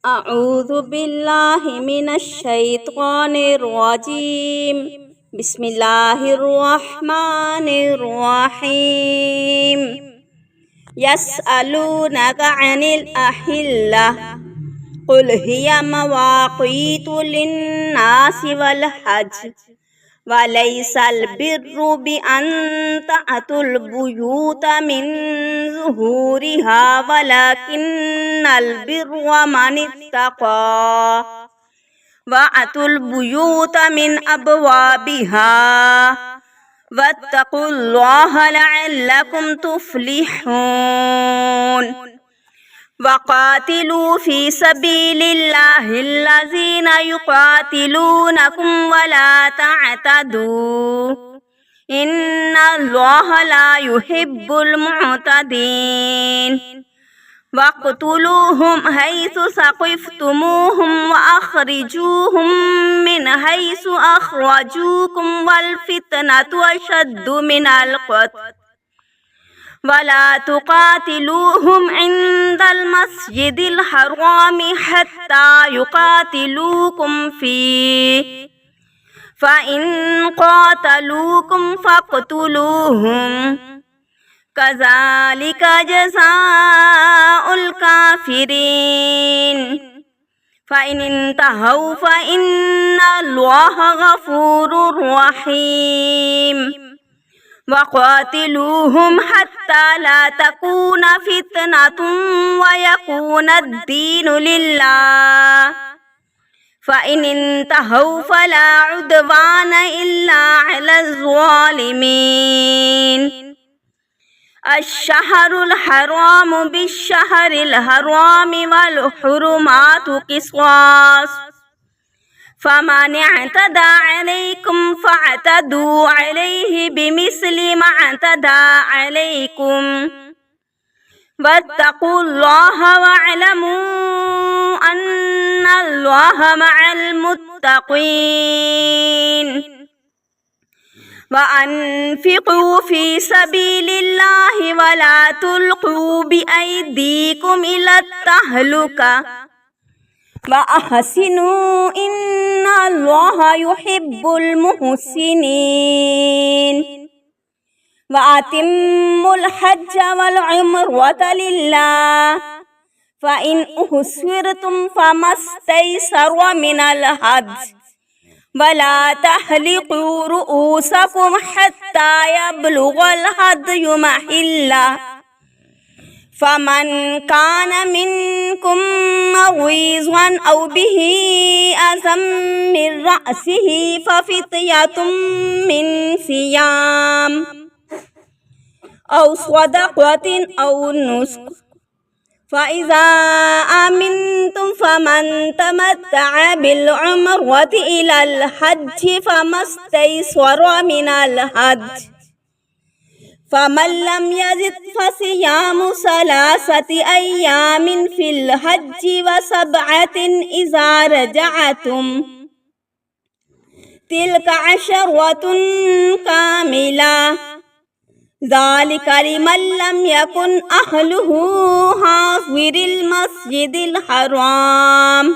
أعوذ بالله من الشيطان الرجيم. بسم الله الرحمن الرحيم. يسألونك عن الأهلة قل هي مواقيت للناس والحج وليس البر بأن تأتوا البيوت من ظهورها ولكن البر من اتقى وأتوا البيوت من أبوابها واتقوا الله لعلكم تفلحون. وقاتلوا في سبيل الله الذين يقاتلونكم ولا تعتدوا إن الله لا يحب المعتدين. واقتلوهم حيث ثقفتموهم وأخرجوهم من حيث أخرجوكم والفتنة أشد من القتل ولا تقاتلوهم عند المسجد الحرام حتى يقاتلوكم فيه فإن قاتلوكم فاقتلوهم كذلك جزاء الكافرين. فإن انتهوا فإن الله غفور رحيم. وقاتلوهم حتى لا تكون فتنة ويكون الدين لله فإن انتهوا فلا عدوان إلا على الظالمين. الشهر الحرام بالشهر الحرام والحرمات قصاص فمن اعتدى عليكم فاعتدوا عليه بمثل ما اعتدى عليكم واتقوا الله واعلموا أن الله مع المتقين. وأنفقوا في سبيل الله ولا تلقوا بأيديكم إلى التهلكة وأحسنوا إن الله يحب المحسنين. وأتموا الحج والعمرة لله فإن أحصرتم فما استيسر من الهدي ولا تحلقوا رؤوسكم حتى يبلغ الهدي محله فمن كان منكم مريضا أو به أذى من رأسه ففدية من صيام أو صدقة أو نسك فإذا أمنتم فمن تمتع بالعمرة إلى الحج فما استيسر من الهدي فمن لم يجد فصيام 3 أيام في الحج و7 إذا رجعتم تلك 10 كاملة ذلك لمن لم يكن أهله حاضر المسجد الحرام.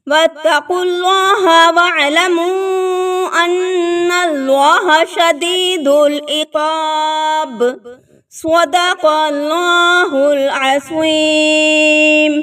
واتقوا الله واعلموا أن الله شديد العقاب. صدق الله العظيم.